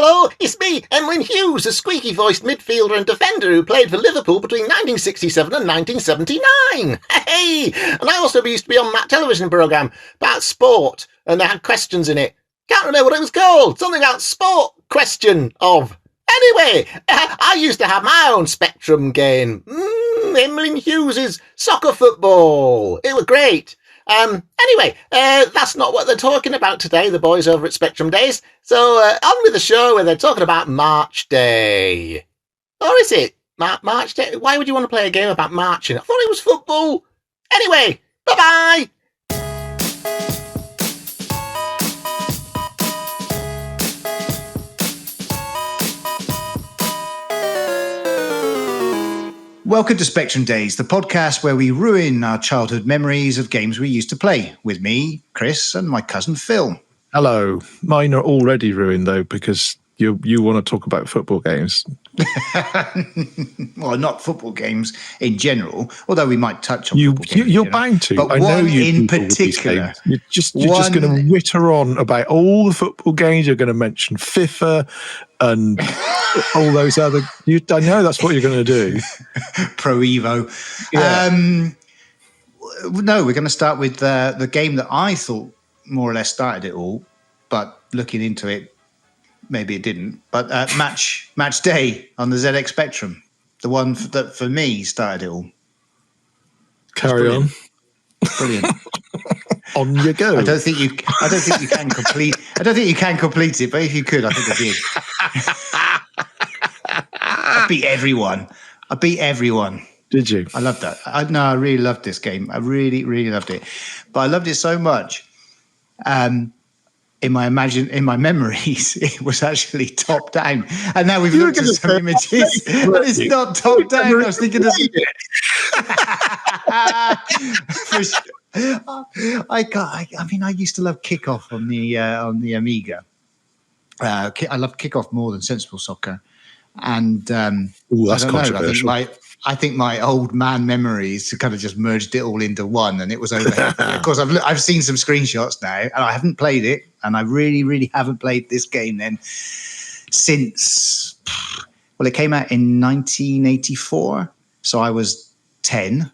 Hello, it's me, Emlyn Hughes, a squeaky-voiced midfielder and defender who played for Liverpool between 1967 and 1979. Hey! And I also used to be on that television programme about sport, and they had questions in it. Can't remember what it was called. Something about sport question of. Anyway, I used to have my own Spectrum game. Emlyn Hughes' soccer football. It was great. Anyway, that's not what they're talking about today, the boys over at Spectrum Days. So, on with the show where they're talking about March Day. Or is it? March Day? Why would you want to play a game about marching? I thought it was football. Anyway, bye-bye! Welcome to Spectrum Days, the podcast where we ruin our childhood memories of games we used to play, with me, Chris, and my cousin Phil. Hello. Mine are already ruined, though, because you want to talk about football games. Well, not football games in general, although we might touch on football games. You're bound to. But I know one you in particular. You're just going to witter on about all the football games. You're going to mention FIFA and all those other... I know that's what you're going to do. Pro Evo. Yeah. No, we're going to start with the game that I thought more or less started it all, but looking into it, maybe it didn't. But Match Day on the ZX Spectrum, the one that for me started it all. Carry on. Brilliant. On you go. I don't think you can complete. I don't think you can complete it, but if you could, I think I did. I beat everyone. Did you? I loved that. I really loved this game. I really, really loved it. But I loved it so much. In my memories, it was actually top down. And now we've looked at some images, but it's not top down. I was thinking of I used to love Kickoff on the Amiga. I loved Kickoff more than Sensible Soccer. And that's controversial. I think my old man memories kind of just merged it all into one, and it was over. Of course, I've seen some screenshots now, and I haven't played it, and I really, really haven't played this game then since. Well, it came out in 1984, so I was 10.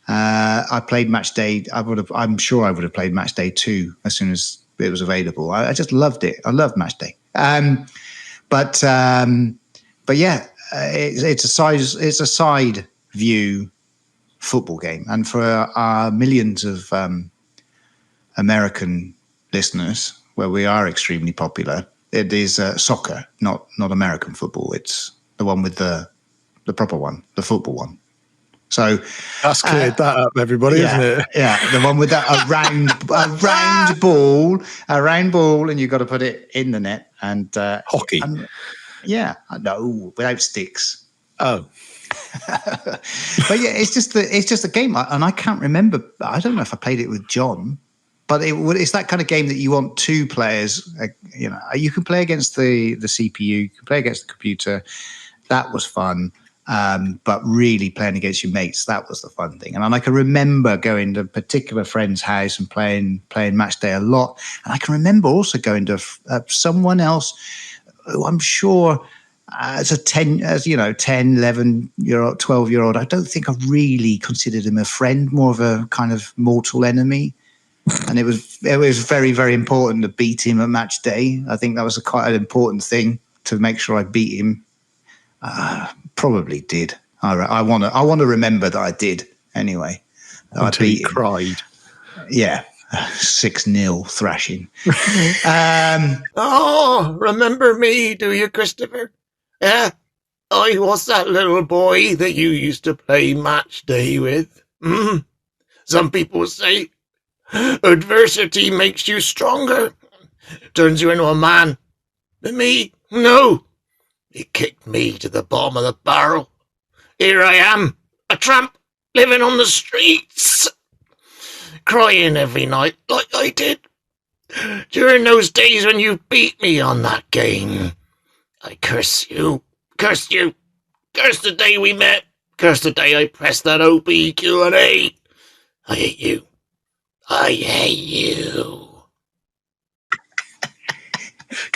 I played Match Day. I'm sure I would have played Match Day 2 as soon as it was available. I just loved it. I loved Match Day. But yeah. It's a side view football game, and for our millions of American listeners, where we are extremely popular, it is soccer, not American football. It's the one with the proper one, the football one. So that's cleared that up, everybody, isn't it? Yeah, the one with a round ball, and you've got to put it in the net. And hockey. Yeah, no, without sticks. Oh, but yeah, it's just a game, and I can't remember. I don't know if I played it with John, but it's that kind of game that you want two players. You can play against the CPU, you can play against the computer. That was fun, but really playing against your mates, that was the fun thing. And I can remember going to a particular friend's house and playing Match Day a lot. And I can remember also going to someone else. I'm sure as a 10, 11-year-old, 12-year-old, I don't think I really considered him a friend, more of a kind of mortal enemy. And it was very, very important to beat him at Match Day. I think that was quite an important thing to make sure I beat him. Probably did. I want to remember that I did anyway. Until he cried. Yeah. 6-0 thrashing. Remember me, do you, Christopher? Yeah, I was that little boy that you used to play Match Day with. Some people say adversity makes you stronger, turns you into a man. But me, no. It kicked me to the bottom of the barrel. Here I am, a tramp, living on the streets. Crying every night like I did during those days when you beat me on that game. I curse you, curse the day we met, curse the day I pressed that O, B, Q, and A. I hate you.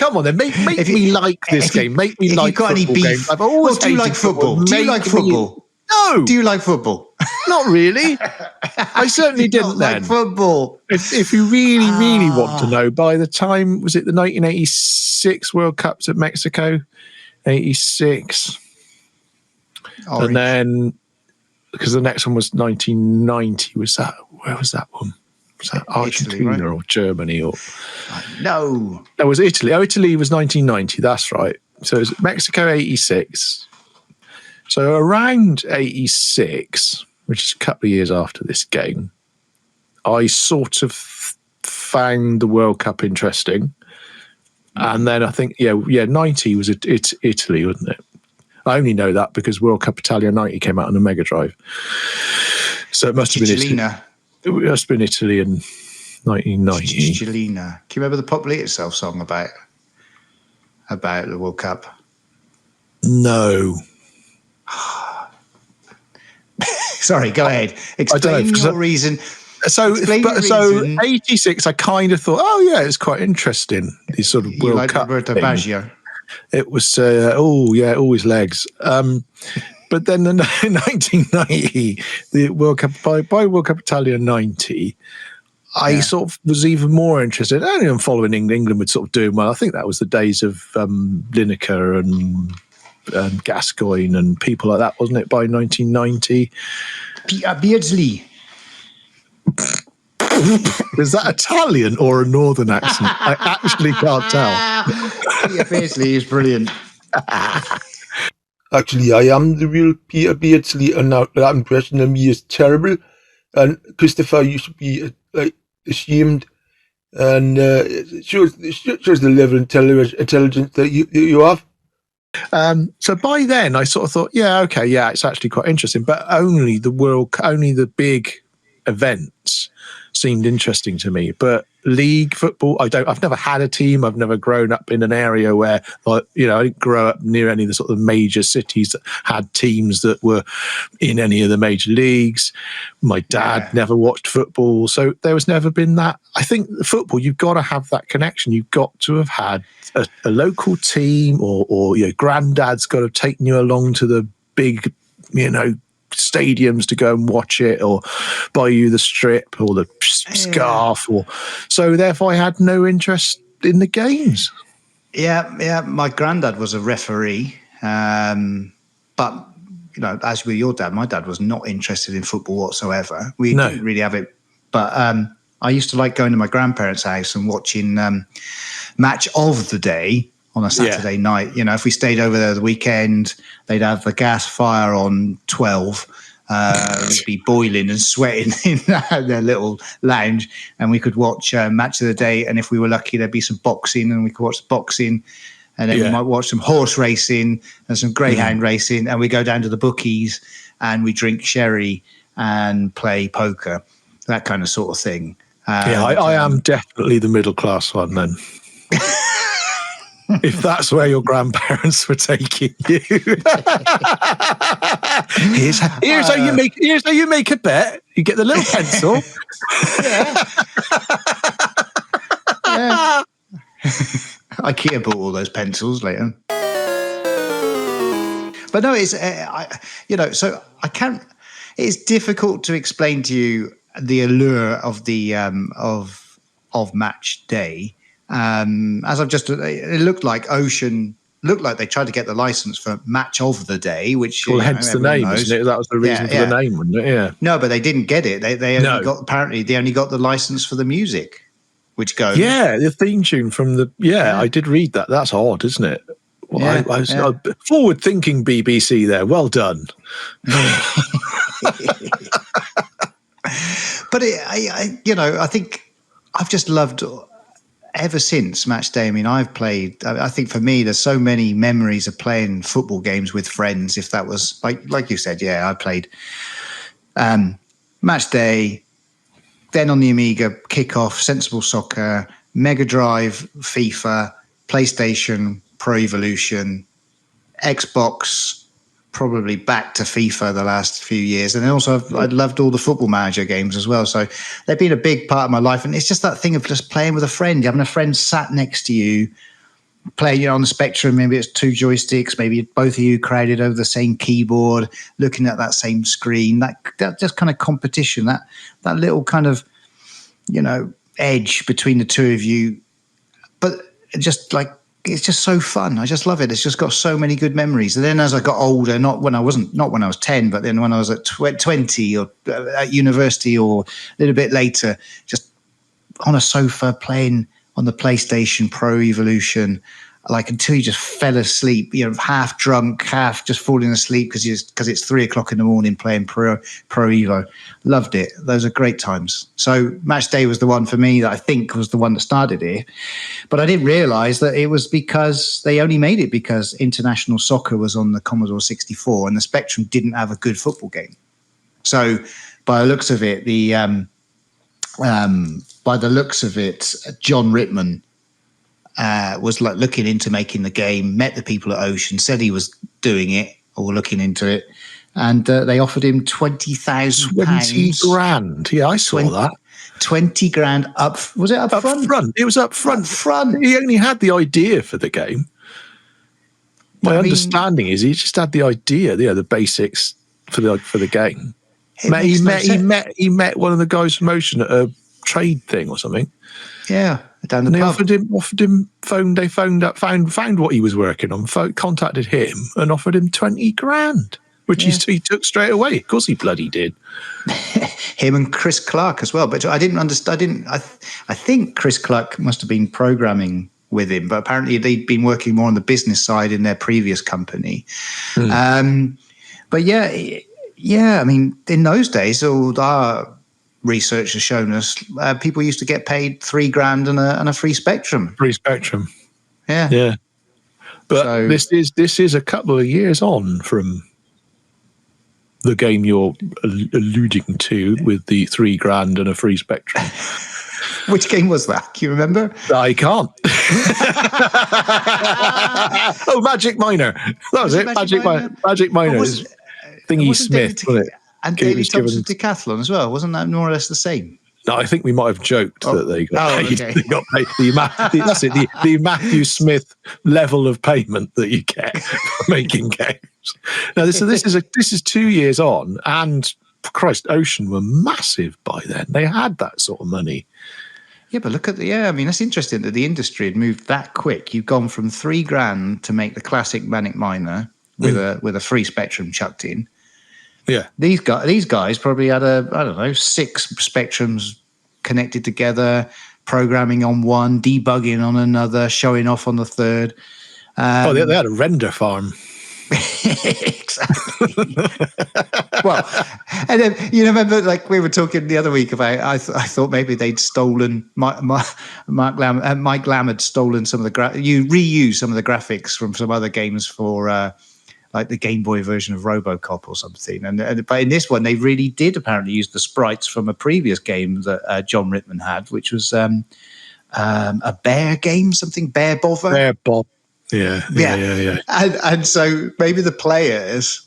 come on then, make me like this game. Make me like football games. I've always do you like football? Do you like football? No. Do you like football? Not really. I certainly didn't then. Like football. If you really, really want to know, by the time, was it the 1986 World Cups at Mexico? 86. Orange. And then, because the next one was 1990, where was that one? Was that Argentina, Italy, right? Or Germany? Or no. That was Italy. Oh, Italy was 1990, that's right. So it was Mexico 86. So around 86, which is a couple of years after this game, I sort of found the World Cup interesting. And then I think, 90 was Italy, wasn't it? I only know that because World Cup Italia 90 came out on the MegaDrive. So it must have been Italy. It must have been Italy in 1990. Cicilina. Can you remember the Pop Beat Itself song about the World Cup? No. Sorry, go ahead. Explain your reason. So 86, I kind of thought, it's quite interesting. These sort of World Cup Roberto Baggio. It was, always legs. But then in 1990, the World Cup, by World Cup Italia 90, I sort of was even more interested. Only in following England would sort of doing well. I think that was the days of Lineker and Gascoigne and people like that, wasn't it, by 1990? Peter Beardsley. Is that Italian or a northern accent? I actually can't tell. Peter Beardsley is brilliant. Actually, I am the real Peter Beardsley, and now that impression of me is terrible. And Christopher, you should be ashamed. And it shows the level of intelligence that you have. So by then, I sort of thought, it's actually quite interesting. But only the big events seemed interesting to me. But league football, I've never had a team. I've never grown up in an area where, I didn't grow up near any of the sort of major cities that had teams that were in any of the major leagues. My dad never watched football, so there was never been that. I think football, you've got to have that connection. You've got to have had a local team, or granddad's got to have taken you along to the big, stadiums to go and watch it, or buy you the strip or the scarf, so therefore I had no interest in the games. My granddad was a referee, but as with your dad, my dad was not interested in football whatsoever. We didn't really have it, but I used to like going to my grandparents' house and watching Match of the Day on a Saturday night. If we stayed over there the weekend, they'd have the gas fire on 12. We'd be boiling and sweating in their little lounge, and we could watch Match of the Day. And if we were lucky, there'd be some boxing, and we could watch the boxing. And then we might watch some horse racing and some greyhound racing. And we go down to the bookies and we drink sherry and play poker, that kind of sort of thing. I am definitely the middle class one then. If that's where your grandparents were taking you. Here's how you make a bet. You get the little pencil. IKEA bought all those pencils later. But no, it's so I can't. It's difficult to explain to you the allure of the of match day. As I've just, it looked like Ocean looked like they tried to get the license for Match of the Day, which hence the name, isn't it? That was the reason for the name, wasn't it? Yeah. No, but they didn't get it. They only got the license for the music, which goes. Yeah, the theme tune from the. Yeah, I did read that. That's odd, isn't it? Well, I was forward-thinking BBC there. Well done. But I think I've just loved. Ever since Match Day, I mean, I've played. I think for me, there's so many memories of playing football games with friends. If that was like you said, I played Match Day, then on the Amiga, Kickoff, Sensible Soccer, Mega Drive, FIFA, PlayStation, Pro Evolution, Xbox. Probably back to FIFA the last few years. And then also I'd loved all the Football Manager games as well. So they've been a big part of my life. And it's just that thing of just playing with a friend, having a friend sat next to you playing on the Spectrum. Maybe it's 2 joysticks. Maybe both of you crowded over the same keyboard, looking at that same screen. That just kind of competition. That little kind of edge between the two of you. But just like it's just so fun. I just love it. It's just got so many good memories. And then as I got older, not when I was 10, but then when I was at 20 or at university or a little bit later, just on a sofa playing on the PlayStation Pro Evolution, like until you just fell asleep, half drunk, half just falling asleep because it's 3 o'clock in the morning playing Pro Evo. Loved it. Those are great times. So Match Day was the one for me that I think was the one that started here. But I didn't realize that it was because they only made it because international soccer was on the Commodore 64 and the Spectrum didn't have a good football game. So by the looks of it, John Rittman was like looking into making the game, met the people at Ocean, said he was doing it or looking into it, and they offered him £20,000. £20,000. Yeah, I saw that. 20 grand up. Was it up front? It was up front. He only had the idea for the game. My understanding is he just had the idea, the basics for the game. He met one of the guys from Ocean at a trade thing or something. Yeah, down the and they pub. offered him phone. They found what he was working on. Contacted him and offered him 20 grand, which he took straight away. Of course, he bloody did. Him and Chris Clark as well. But I didn't understand. I think Chris Clark must have been programming with him, but apparently they'd been working more on the business side in their previous company. But yeah. I mean, in those days, all our research has shown us people used to get paid $3 grand and a free Spectrum. Free Spectrum. Yeah. But this is a couple of years on from the game you're alluding to with the $3 grand and a free Spectrum. Which game was that? Can you remember? I can't. Magic Miner. That was it. Magic Miner. Thingy Smith, wasn't it? And Daily Thompson Decathlon as well. Wasn't that more or less the same? No, I think we might have joked that they got paid. Okay. They got paid. That's it. The Matthew Smith level of payment that you get for making games. Now, this is 2 years on, and Christ, Ocean were massive by then. They had that sort of money. Yeah, but look at I mean, that's interesting that the industry had moved that quick. You've gone from $3 grand to make the classic Manic Miner with a free Spectrum chucked in. Yeah, these guys probably had 6 Spectrums connected together, programming on one, debugging on another, showing off on the third. They had a render farm. Exactly. Well, and then remember, like we were talking the other week about, I thought maybe they'd stolen Mike Lamb had stolen some of the reused some of the graphics from some other games for. Like the Game Boy version of RoboCop or something. But in this one, they really did apparently use the sprites from a previous game that John Rittman had, which was a bear game, something Bear Bother. Bear Bob. Yeah. And so maybe the players,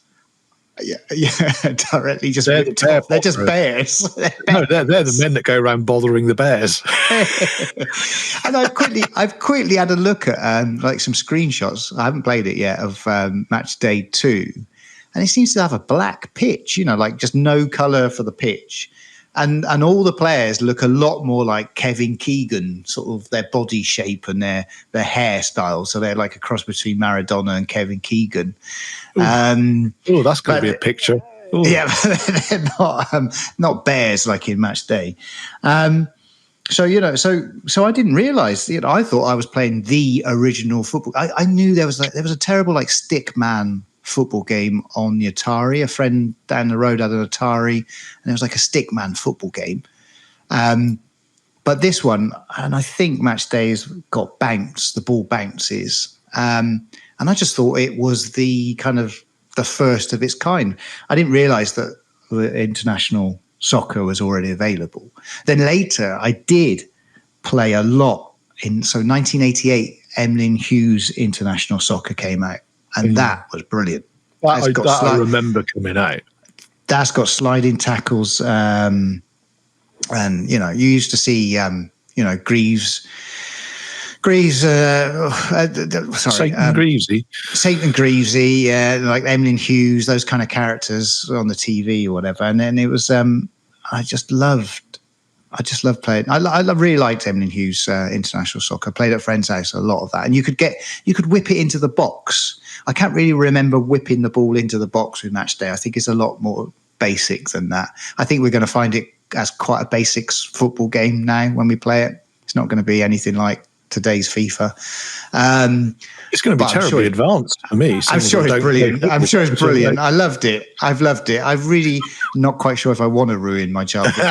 directly just ripped off. They're just bears. No, they're the men that go around bothering the bears. And I've quickly had a look at like some screenshots. I haven't played it yet of Match Day 2, and it seems to have a black pitch. Like just no color for the pitch. And all the players look a lot more like Kevin Keegan, sort of their body shape and their hairstyle. So they're like a cross between Maradona and Kevin Keegan. That's going to be a picture. Ooh. Yeah, they're not bears like in Match Day. So I didn't realize. I thought I was playing the original football. I knew there was a terrible like Stickman football game on the Atari. A friend down the road had an Atari, and it was like a Stickman football game. But this one, and I think Match Day's got bounce. The ball bounces, and I just thought it was the kind of the first of its kind. I didn't realize that the international soccer was already available. Then later, I did play a lot in. So 1988, Emlyn Hughes International Soccer came out. And that was brilliant. I remember coming out. That's got sliding tackles. And, you used to see, Greaves Greaves, sorry, Satan Greavesy. Satan Greavesy, like Emlyn Hughes, those kind of characters on the TV or whatever. And then it was, I just loved playing. I really liked Emlyn Hughes international soccer. I played at a friend's house a lot of that, and you could whip it into the box. I can't really remember whipping the ball into the box with Match Day. I think it's a lot more basic than that. I think we're going to find it as quite a basics football game now when we play it. It's not going to be anything like today's FIFA. It's going to be terribly advanced for me. I'm sure it's brilliant. I loved it. I've loved it. I'm really not quite sure if I want to ruin my childhood.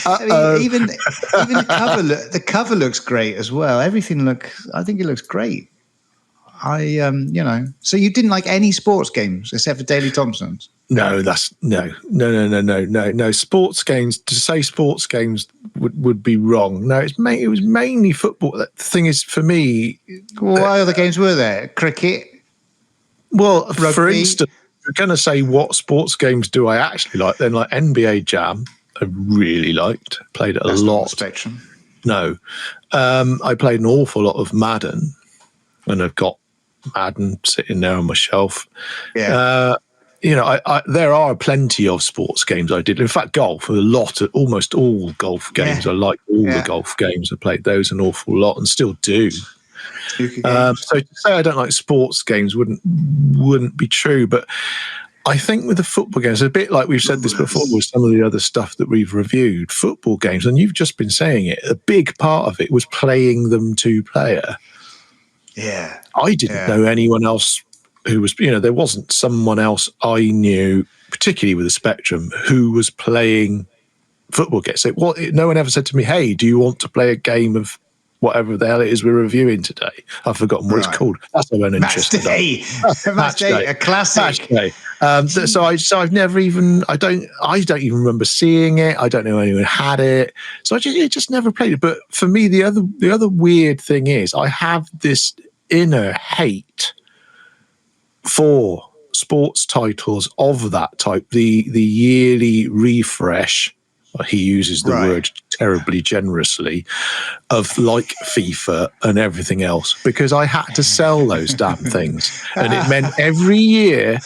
I mean, even the cover looks great as well. I think it looks great. So you didn't like any sports games except for Daley Thompson's? No. Sports games, to say sports games would be wrong. No, it was mainly football. The thing is, for me... What other games were there? Cricket? Well, Rugby? For instance, if you're going to say what sports games do I actually like, then like NBA Jam, I really liked. Played it a lot. Not the Spectrum. No. I played an awful lot of Madden, and I've got Madden sitting there on my shelf. Yeah. There are plenty of sports games I did. In fact, golf, almost all golf games. Yeah. I like all the golf games. I played those an awful lot and still do. So to say I don't like sports games wouldn't be true. But I think with the football games, a bit like we've said this before with some of the other stuff that we've reviewed, football games, and you've just been saying it, a big part of it was playing them two-player. Yeah. I didn't know anyone else who was, there wasn't someone else I knew, particularly with the Spectrum, who was playing football games. No one ever said to me, hey, do you want to play a game of whatever the hell it is we're reviewing today? I've forgotten what it's called. That's my own interest. Match Day, a classic. Match Day. So I've never even, I don't even remember seeing it. I don't know anyone had it. So I just never played it. But for me, the other weird thing is I have this inner hate for sports titles of that type, the yearly refresh. He uses the word terribly generously, of like FIFA and everything else, because I had to sell those damn things. And it meant every year,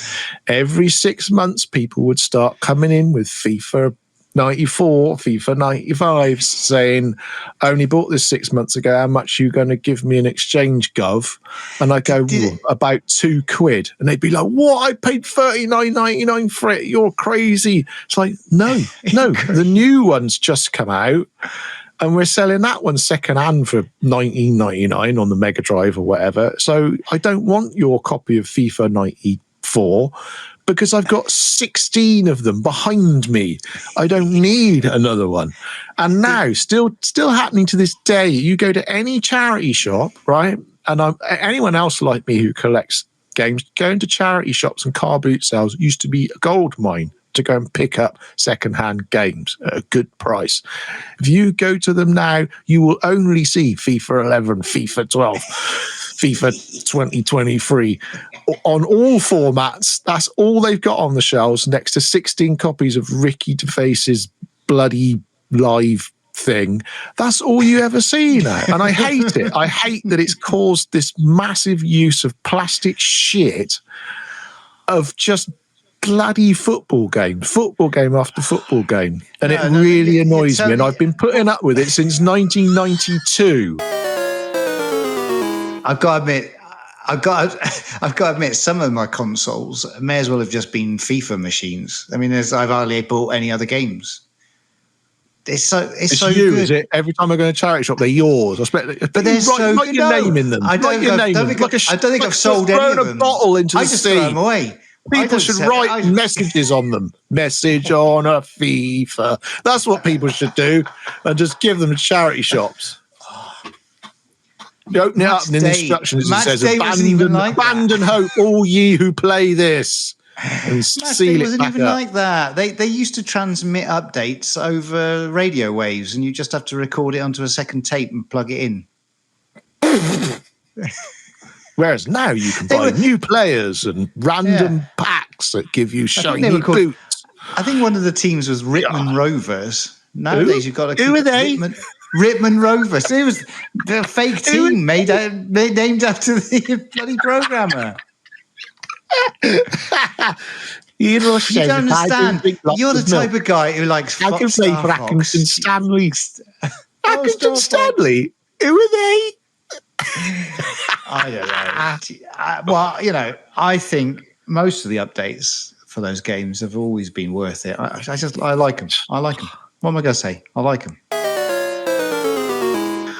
every 6 months, people would start coming in with FIFA 94, FIFA 95, saying, I only bought this 6 months ago. How much are you going to give me in exchange, Gov? And I go, about £2. And they'd be like, what? I paid $39.99 for it. You're crazy. It's like, no, the new one's just come out. And we're selling that one second hand for $19.99 on the MegaDrive or whatever. So I don't want your copy of FIFA 94 because I've got 16 of them behind me. I don't need another one. And now, still happening to this day, you go to any charity shop, right? And anyone else like me who collects games, going to charity shops and car boot sales used to be a gold mine to go and pick up second-hand games at a good price. If you go to them now, you will only see FIFA 11, FIFA 12, FIFA 2023 on all formats. That's all they've got on the shelves, next to 16 copies of Ricky DeFace's bloody live thing. That's all you ever see now. And I hate it. I hate that it's caused this massive use of plastic shit of just bloody football game after football game. And it really annoys me. And I've been putting up with it since 1992. I've got to admit, some of my consoles may as well have just been FIFA machines. I mean, I've hardly bought any other games. It's so you, good. Is it? Every time I go to a charity shop, they're yours. But they're so write your name in them. I don't think I've sold any of them. A bottle into the sea. I just throw them away. People should write messages on them. Message on a FIFA. That's what people should do, and just give them to charity shops. You open it up and in the instructions it says, abandon hope, all ye who play this. And seal it wasn't back even up. like that. They used to transmit updates over radio waves, and you just have to record it onto a second tape and plug it in. Whereas now you can buy new players and random packs that give you shiny boots. I think one of the teams was Rickman Rovers. Nowadays, you've got to Who keep are they? Ripman Rovers. It was the fake team named after the bloody programmer. You don't understand. You're the type of guy who likes I can play for Accrington Stanley. Accrington Stanley? Who are they? I don't know. Well, you know, I think most of the updates for those games have always been worth it. I like them. I like them. What am I going to say? I like them.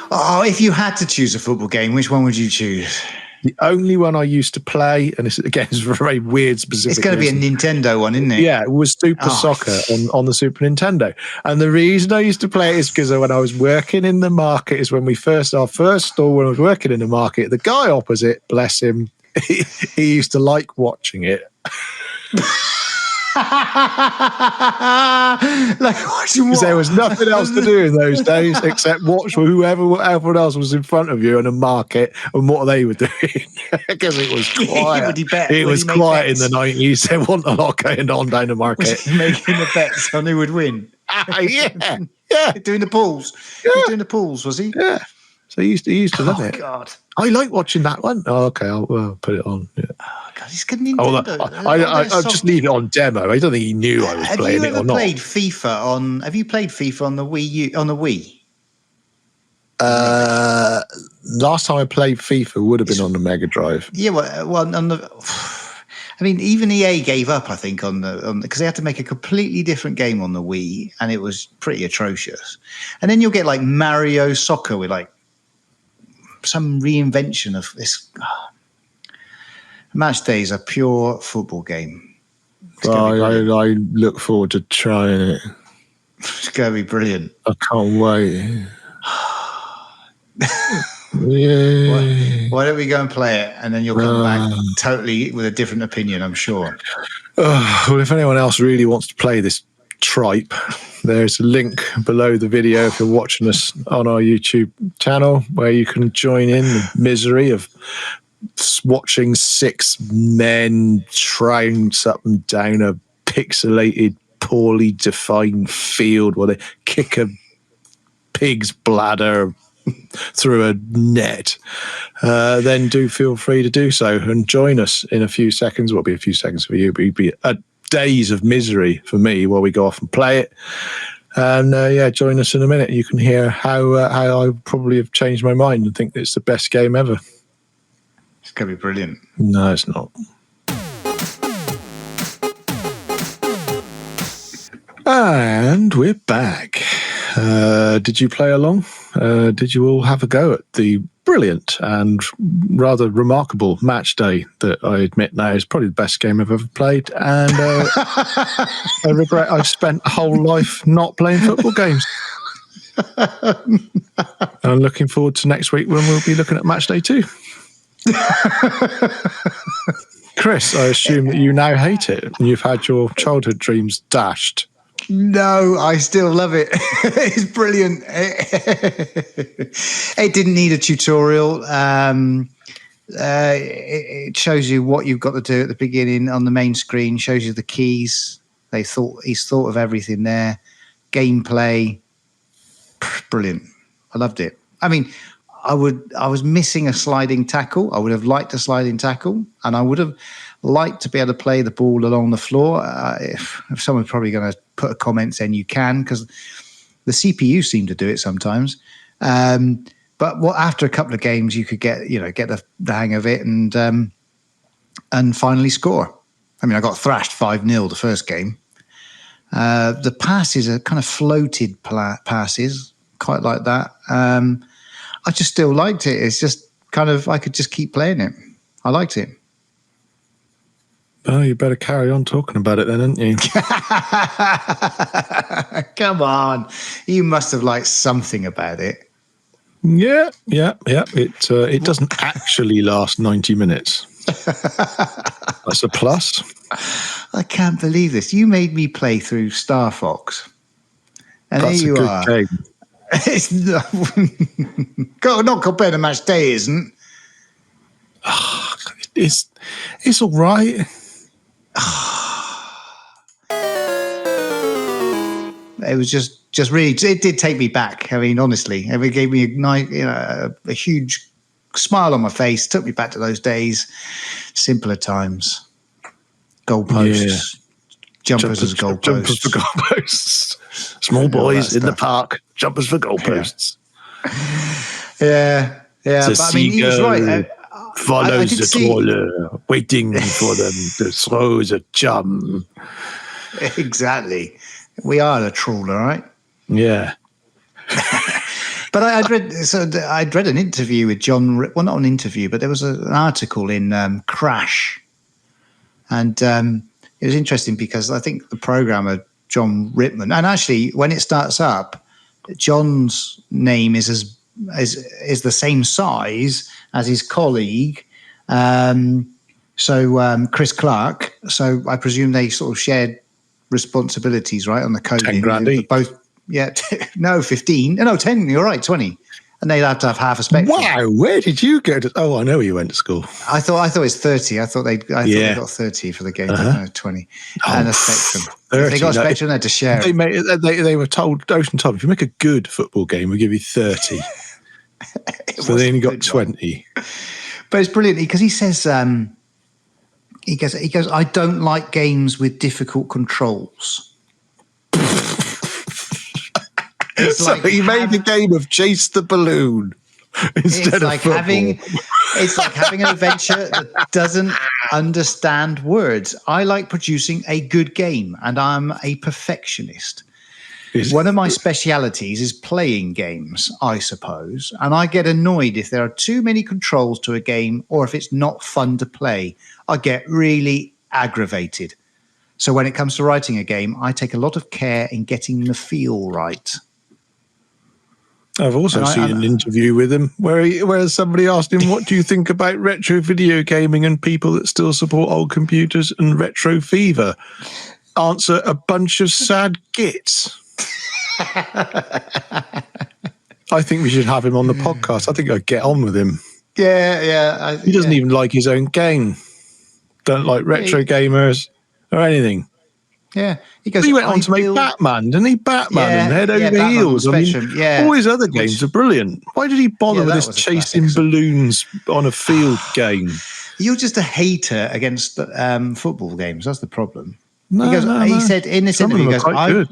Oh, if you had to choose a football game, which one would you choose? The only one I used to play, and this again is a very weird specific. It's going to be a Nintendo one, isn't it? Yeah, it was Super Soccer on the Super Nintendo. And the reason I used to play it is because when I was working in the market, is when our first store, when I was working in the market, the guy opposite, bless him, he used to like watching it. Because there was nothing else to do in those days except watch whoever else was in front of you in a market and what they were doing. Because it was quiet. It was quiet in the 90s. There wasn't a lot going on down the market. Was he making the bets on who would win? Yeah. Doing the pools. Yeah. He was doing the pools, was he? Yeah. So he used to love it. Oh, God. I like watching that one. Oh, okay, I'll put it on. Yeah. Oh, God, he's got Nintendo. I'll just leave it on demo. I don't think he knew I was playing it or not. Have you played FIFA on the Wii U, on the Wii? Last time I played FIFA would have been on the Mega Drive. Yeah, well, on the. I mean, even EA gave up, I think, on because they had to make a completely different game on the Wii, and it was pretty atrocious. And then you'll get like Mario Soccer with like some reinvention of this. Match Day is a pure football game. I look forward to trying it. It's going to be brilliant. I can't wait. Yeah. Why don't we go and play it, and then you'll come back totally with a different opinion, I'm sure. Well, if anyone else really wants to play this tripe, there's a link below the video if you're watching us on our YouTube channel where you can join in the misery of watching 6 men trounce up and down a pixelated, poorly defined field where they kick a pig's bladder through a net. Then do feel free to do so and join us in a few seconds. Well, it'll be a few seconds for you, but it'll be days of misery for me while we go off and play it. And join us in a minute. You can hear how I probably have changed my mind and think it's the best game ever. It's going to be brilliant. No, it's not. And we're back. Did you play along? Did you all have a go at the brilliant and rather remarkable Match Day that I admit now is probably the best game I've ever played? And I regret I've spent a whole life not playing football games. I'm looking forward to next week when we'll be looking at Match Day 2. Chris, I assume that you now hate it and you've had your childhood dreams dashed. No, I still love it. It's brilliant. It didn't need a tutorial. It shows you what you've got to do at the beginning on the main screen, shows you the keys. He's thought of everything there. Gameplay, brilliant. I loved it. I mean, I was missing a sliding tackle. I would have liked a sliding tackle, and I would have liked to be able to play the ball along the floor. If someone's probably going to put a comment saying you can, because the CPU seemed to do it sometimes. But after a couple of games, you could get the hang of it and finally score. I mean, I got thrashed 5-0 the first game. The passes are kind of floated passes, quite like that. I just still liked it. It's just kind of, I could just keep playing it. I liked it. Oh, you better carry on talking about it then, hadn't you? Come on. You must have liked something about it. Yeah. It doesn't actually last 90 minutes. That's a plus. I can't believe this. You made me play through Star Fox. And That's here you a are. good game. It's not compared to Match Day, isn't? It's all right. it was just really, it did take me back. I mean, honestly, it gave me a nice, a huge smile on my face. Took me back to those days, simpler times. Goalposts, jumpers as goalposts. Jumpers for goalposts. Small boys in the park, jumpers for goalposts. Yeah. But I mean, he was right. Follows the trawler, waiting for them to throw the chum. Exactly. We are the trawler, right? Yeah. But I'd read an interview with John. Well, not an interview, but there was an article in Crash, and it was interesting because I think the programmer John Rittman, and actually when it starts up, John's name is the same size as his colleague, Chris Clark. So I presume they sort of shared responsibilities, right, on the coding. 10 grand each. Both, yeah. No, 15. No, 10. You're right, 20. And they'd have to have half a Spectrum. Wow, where did you go to? Oh, I know where you went to school. I thought it's 30. I thought they got 30 for the game. 20 and a Spectrum. 30, if they got a Spectrum, they had to share. They were told, Ocean told, if you make a good football game, we'll give you 30. So they only got 20. But it's brilliant because he says, he goes, I don't like games with difficult controls. So he made a game of Chase the Balloon instead of football. It's like having an adventure that doesn't understand words. I like producing a good game, and I'm a perfectionist. One of my specialities is playing games, I suppose, and I get annoyed if there are too many controls to a game or if it's not fun to play. I get really aggravated. So when it comes to writing a game, I take a lot of care in getting the feel right. I've also seen an interview with him where somebody asked him, what do you think about retro video gaming and people that still support old computers and retro fever? Answer, a bunch of sad gits. I think we should have him on the podcast. I think I'd get on with him. Yeah. He doesn't even like his own game. Don't like retro gamers or anything. Yeah, he went on to make Batman, didn't he? Batman and Head Over Heels. I mean, all his other games are brilliant. Why did he bother with this chasing balloons on a field game? You're just a hater against football games. That's the problem. No, he said in this interview, he goes,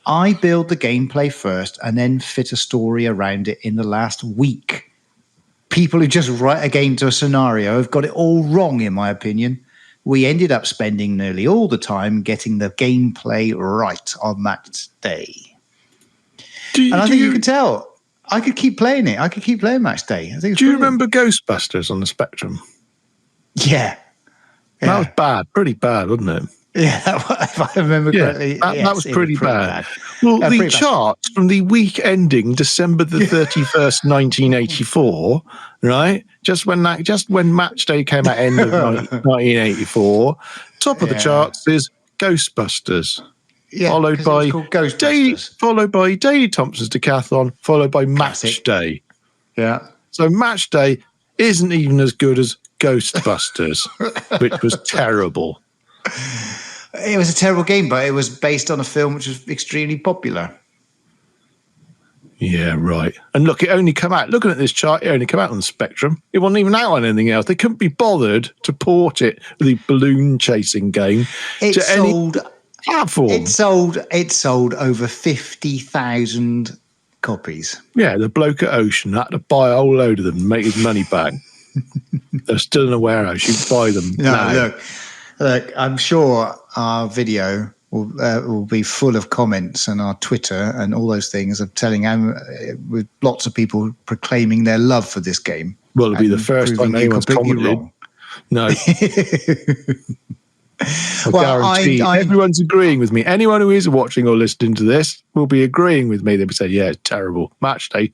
I build the gameplay first and then fit a story around it in the last week. People who just write a game to a scenario have got it all wrong, in my opinion. We ended up spending nearly all the time getting the gameplay right on match day. I think you could tell. I could keep playing it. I could keep playing match day. I think. Do you remember Ghostbusters on the Spectrum? Yeah. That was bad. Pretty bad, wasn't it? Yeah, if I remember correctly. That was pretty bad. Well, the charts from the week ending December the 31st, 1984, right? Just when Match Day came out, end of 1984, top of the charts is Ghostbusters. Yeah, followed by Daily Thompson's Decathlon, followed by Match Day. Yeah. So Match Day isn't even as good as Ghostbusters, which was terrible. It was a terrible game, but it was based on a film which was extremely popular. Yeah, right. And look, it only came out, looking at this chart, it only came out on the Spectrum. It wasn't even out on anything else. They couldn't be bothered to port it, the balloon chasing game, any platform. It sold over 50,000 copies. Yeah, the bloke at Ocean had to buy a whole load of them and make his money back. They're still in a warehouse. You can buy them now. Look, I'm sure our video will be full of comments, and our Twitter and all those things of telling with lots of people proclaiming their love for this game. Well, it'll be the first time anyone's commented. Wrong. No. I guarantee everyone's agreeing with me. Anyone who is watching or listening to this will be agreeing with me. They'll be saying, yeah, it's terrible. Match day.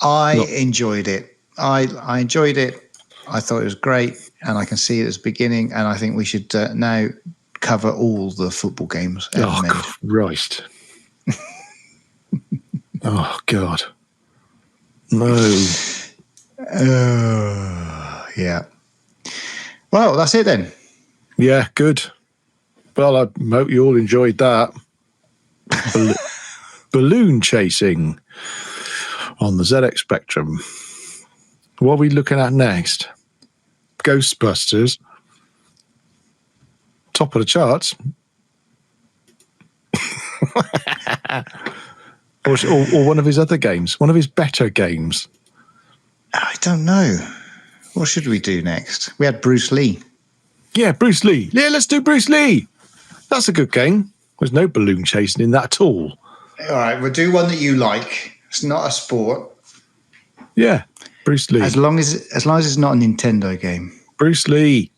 Enjoyed it. I enjoyed it. I thought it was great, and I can see it as beginning, and I think we should now cover all the football games ever made. Christ. Oh, God. No. Yeah. Well, that's it then. Yeah, good. Well, I hope you all enjoyed that. balloon chasing on the ZX Spectrum. What are we looking at next? Ghostbusters. Top of the charts. or one of his other games, one of his better games. I don't know. What should we do next? We had Bruce Lee. Yeah, Bruce Lee. Yeah, let's do Bruce Lee. That's a good game. There's no balloon chasing in that at all. All right, we'll do one that you like. It's not a sport. Yeah, Bruce Lee. As long as it's not a Nintendo game. Bruce Lee.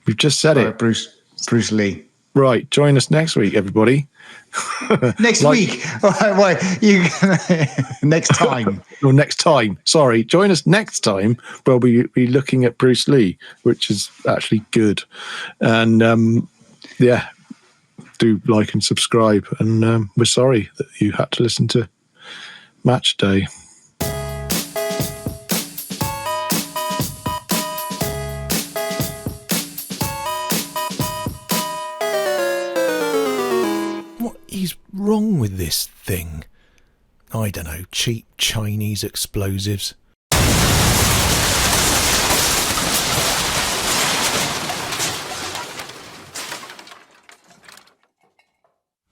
We've just said All it. right, Bruce Lee. Right, join us next week, everybody. Next week. All right, why you next time? Or next time. Sorry, join us next time. Where we'll be looking at Bruce Lee, which is actually good. And yeah, do like and subscribe. And we're sorry that you had to listen to Match Day. Is wrong with this thing? I don't know, cheap Chinese explosives.